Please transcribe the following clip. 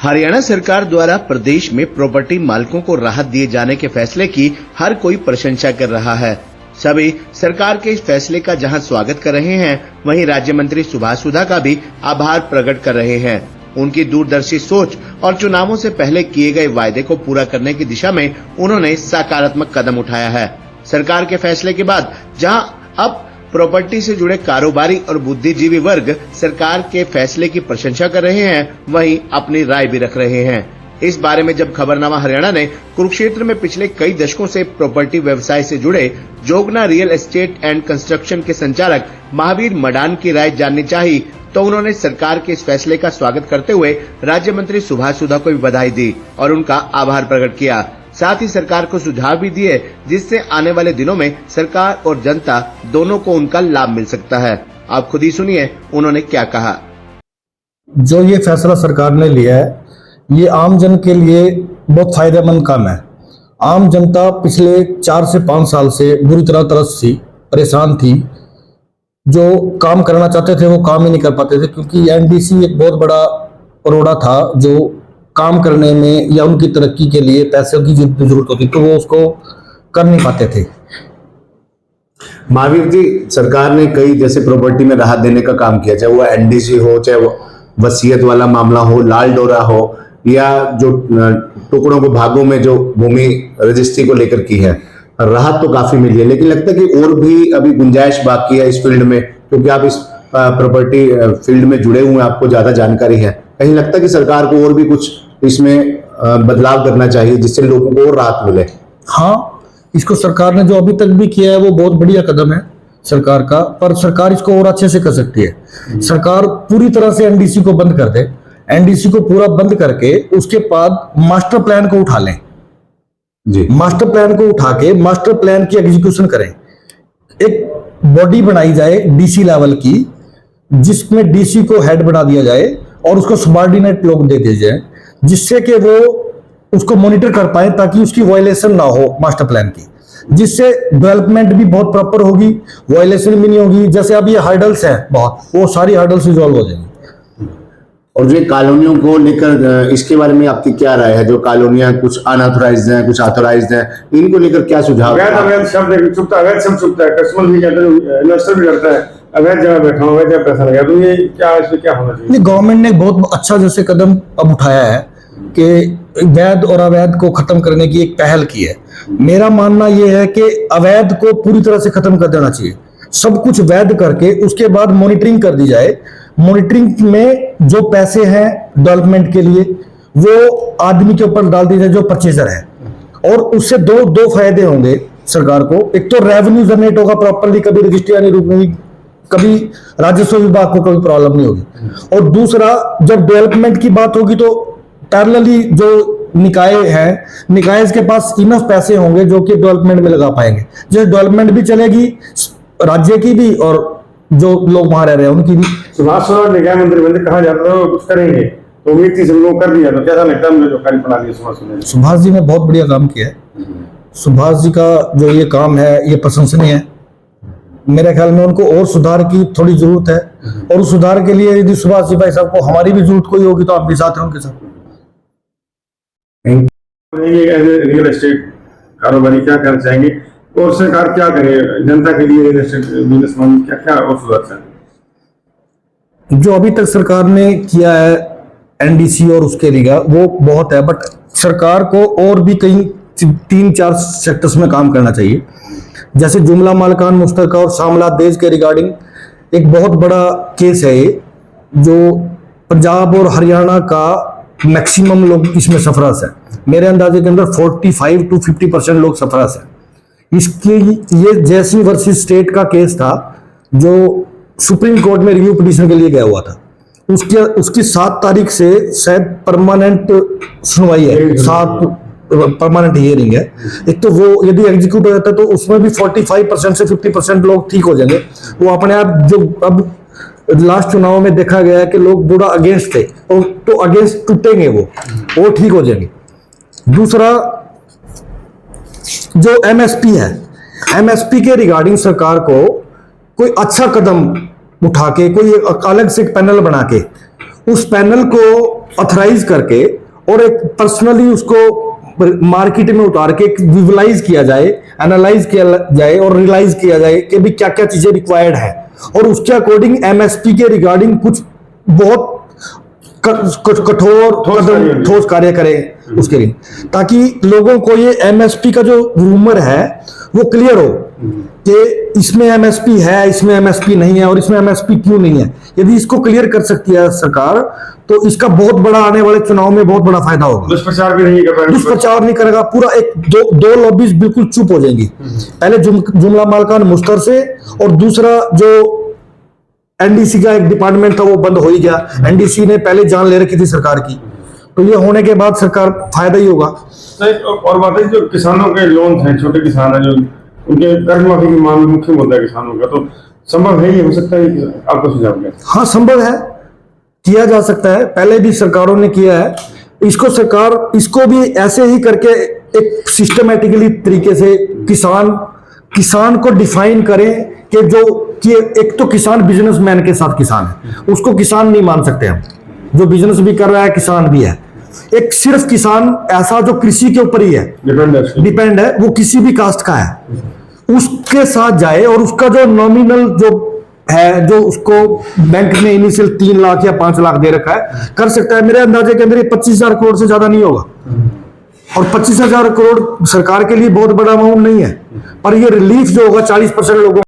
हरियाणा सरकार द्वारा प्रदेश में प्रॉपर्टी मालिकों को राहत दिए जाने के फैसले की हर कोई प्रशंसा कर रहा है। सभी सरकार के इस फैसले का जहां स्वागत कर रहे हैं, वहीं राज्य मंत्री सुभाष सुधा का भी आभार प्रकट कर रहे हैं। उनकी दूरदर्शी सोच और चुनावों से पहले किए गए वायदे को पूरा करने की दिशा में उन्होंने सकारात्मक कदम उठाया है। सरकार के फैसले के बाद जहां अब प्रॉपर्टी से जुड़े कारोबारी और बुद्धिजीवी वर्ग सरकार के फैसले की प्रशंसा कर रहे हैं, वहीं अपनी राय भी रख रहे हैं। इस बारे में जब खबरनामा हरियाणा ने कुरुक्षेत्र में पिछले कई दशकों से प्रॉपर्टी व्यवसाय से जुड़े जोगना रियल एस्टेट एंड कंस्ट्रक्शन के संचालक महावीर मडान की राय जाननी चाही, तो उन्होंने सरकार के इस फैसले का स्वागत करते हुए राज्य मंत्री सुभाष सुधा को भी बधाई दी और उनका आभार प्रकट किया। साथ ही सरकार को सुझाव भी दिए, जिससे आने वाले दिनों में सरकार और जनता दोनों को उनका लाभ मिल सकता है। आप खुद ही सुनिए उन्होंने क्या कहा। जो ये फैसला सरकार ने लिया है, ये आम जन के लिए बहुत फायदेमंद काम है। आम जनता पिछले 4 से 5 साल से बुरी तरह तरस थी, परेशान थी। जो काम करना चाहते थे वो काम ही नहीं कर पाते थे, क्योंकि एनडीसी एक बहुत बड़ा परोड़ा था जो काम करने में या उनकी तरक्की के लिए पैसों की जरूरत होती, तो वो उसको कर नहीं पाते थे। महावीर जी, सरकार ने कई जैसे प्रॉपर्टी में राहत देने का काम किया, चाहे वो एनडीसी हो, चाहे वो वसीयत वाला मामला हो, लाल डोरा हो, या जो टुकड़ों को भागों में जो भूमि रजिस्ट्री को लेकर की है, राहत तो काफी मिली है। लेकिन लगता है कि और भी अभी गुंजाइश बाकी है इस फील्ड में, क्योंकि आप इस प्रॉपर्टी फील्ड में जुड़े हुए हैं, आपको ज्यादा जानकारी है। कहीं लगता है कि सरकार को और भी कुछ इसमें बदलाव करना चाहिए जिससे लोगों को और राहत मिले। हाँ, इसको सरकार ने जो अभी तक भी किया है वो बहुत बढ़िया कदम है सरकार का, पर सरकार इसको और अच्छे से कर सकती है। सरकार पूरी तरह से एनडीसी को बंद कर दे, एनडीसी को पूरा बंद करके उसके बाद मास्टर प्लान को उठा लें जी। मास्टर प्लान को उठा के मास्टर प्लान की एग्जीक्यूशन करें। एक बॉडी बनाई जाए डीसी लेवल की, जिसमें डीसी को हेड बना दिया जाए और उसको सबऑर्डिनेट लोग दे दिए जाए, जिससे कि वो उसको मॉनिटर कर पाए, ताकि उसकी वायलेशन ना हो मास्टर प्लान की, जिससे डेवलपमेंट भी बहुत प्रॉपर होगी, वायलेशन भी नहीं होगी। जैसे अब ये हर्डल्स हैं बहुत, वो सारी हर्डल्स रिजॉल्व हो जाएंगी। और जो कॉलोनियों को लेकर इसके बारे में आपकी क्या राय है? जो कॉलोनियां कुछ अनऑथराइज्ड हैं, कुछ ऑथराइज्ड हैं, इनको लेकर क्या सुझाव? अवैध शब्द चुपता, अवैध शब्द चुपता है, कस्टमर भी कहता है, इन्वेस्टर भी करता है, अवैध जगह बैठा हुआ, अवैध पैसा लगा, तो ये क्या, इसमें क्या होना चाहिए? गवर्नमेंट ने बहुत अच्छा जैसे कदम अब उठाया है कि वैध और अवैध को खत्म करने की एक पहल की है। मेरा मानना यह है कि अवैध को पूरी तरह से खत्म कर देना चाहिए, सब कुछ वैध करके उसके बाद मॉनिटरिंग कर दी जाए। मॉनिटरिंग में जो पैसे हैं डेवलपमेंट के लिए वो आदमी के ऊपर डाल दिए जाए जो परचेजर है, और उससे दो फायदे होंगे सरकार को। एक तो रेवेन्यू जनरेट होगा प्रॉपरली, कभी रजिस्ट्री नहीं रुकेगी, कभी राजस्व विभाग को कोई प्रॉब्लम नहीं होगी। और दूसरा, जब डेवलपमेंट की बात होगी तो पैरेलली जो निकाय है, निकाय के पास इनफ पैसे होंगे जो कि डेवलपमेंट में लगा पाएंगे, जिससे डेवलपमेंट भी चलेगी, राज्य की भी और जो लोग वहां रह रहे हैं उनकी भी। सुभाष सुधा निकाय मंत्री बंदे कहा जाता है कुछ करेंगे, तो उम्मीद थी सब लोग कर दिया, तो कैसा लगता है मुझे जो कार्य प्रणाली सुभाष जी ने बहुत बढ़िया काम किया है। सुभाष जी का जो ये काम है ये प्रशंसनीय है। मेरे ख्याल में उनको और सुधार की थोड़ी जरूरत है, और उस सुधार के लिए यदि सुभाष जी भाई साहब को हमारी भी जरूरत कोई होगी तो आप भी साथ हैं उनके साथ। रियल एस्टेट कारोबारी क्या करना चाहेंगे और सरकार क्या करे जनता के लिए? रियल एस्टेट बिजनेसमैन क्या क्या और सुधार चाहेंगे? जो अभी तक सरकार ने किया है एनडीसी और उसके लिए वो बहुत है, बट सरकार को और भी कई 3-4 सेक्टर्स में काम करना चाहिए। जैसे जुमला मालकान मुश्तरका और सामला देश के रिगार्डिंग एक बहुत बड़ा केस है ये, जो पंजाब और हरियाणा का मैक्सिमम लोग इसमें सफरास है। मेरे अंदाजे के अंदर 45 to 50% लोग सफरास है। इसके ये जयसिंह वर्सेस स्टेट का केस था जो सुप्रीम कोर्ट में रिव्यू पिटीशन के लिए गया हुआ था। उसकी 7 तारीख से शायद परमानेंट सुनवाई है, 7 परमानेंट हियरिंग है। एक तो वो यदि एग्जीक्यूट हो जाता है तो उसमें भी 45% से 50% लोग ठीक हो जाएंगे। वो अपने आप, जो अब लास्ट चुनाव में देखा गया है कि लोग बुरा अगेंस्ट थे, तो अगेंस्ट टूटेंगे, वो ठीक हो जाएंगे। दूसरा, जो एमएसपी है, एमएसपी के रिगार्डिंग सरकार को कोई अच्छा कदम उठा के, कोई अलग से एक पैनल बना के, उस पैनल को ऑथराइज करके और एक पर्सनली उसको मार्केट में उतार के विजुअलाइज किया जाए, एनालाइज किया जाए और रियलाइज किया जाए कि भी क्या क्या चीजें रिक्वायर्ड है, और उसके अकॉर्डिंग एमएसपी के रिगार्डिंग कुछ बहुत कठोर ठोस कार्य करें उसके लिए, ताकि लोगों को ये एमएसपी का जो रूमर है वो क्लियर हो कि इसमें एमएसपी है, इसमें एमएसपी नहीं है और इसमें एमएसपी क्यों नहीं है। यदि इसको क्लियर कर सकती है सरकार तो इसका बहुत बड़ा आने वाले चुनाव में बहुत बड़ा फायदा होगा। दुष्प्रचार भी नहीं कर रहा है, दुष्प्रचार नहीं करेगा, पूरा एक दो लॉबीज बिल्कुल चुप हो जाएंगी। पहले जुमला मालकान मुश्तर से, और दूसरा जो एनडीसी का एक डिपार्टमेंट था वो बंद हो ही गया। एनडीसी ने पहले जान ले रखी थी सरकार की, तो ये होने के बाद सरकार फायदा ही होगा। और बात है जो किसानों के लोन हैं, छोटे किसान हैं जो उनके कर्ज माफी की मांग मुख्य मुद्दा है किसानों का, तो संभव है, ये हो सकता है कि आपका सुझाव क्या? हाँ संभव है, किया जा सकता है, पहले भी सरकारों ने किया है। इसको भी ऐसे ही करके एक सिस्टमेटिकली तरीके से किसान को डिफाइन करें कि एक तो किसान बिजनेसमैन के साथ किसान है, उसको किसान नहीं मान सकते हम, जो बिजनेस भी कर रहा है किसान भी है। एक सिर्फ किसान ऐसा जो कृषि के ऊपर ही है, डिपेंड है, वो किसी भी कास्ट का है, उसके साथ जाए और उसका जो नॉमिनल जो है, जो उसको बैंक ने इनिशियल 3 लाख या 5 लाख दे रखा है, कर सकता है। मेरे अंदाजे के अंदर ये 25,000 करोड़ से ज्यादा नहीं होगा, और 25,000 करोड़ सरकार के लिए बहुत बड़ा अमाउंट नहीं है, पर ये रिलीफ जो होगा 40% लोगों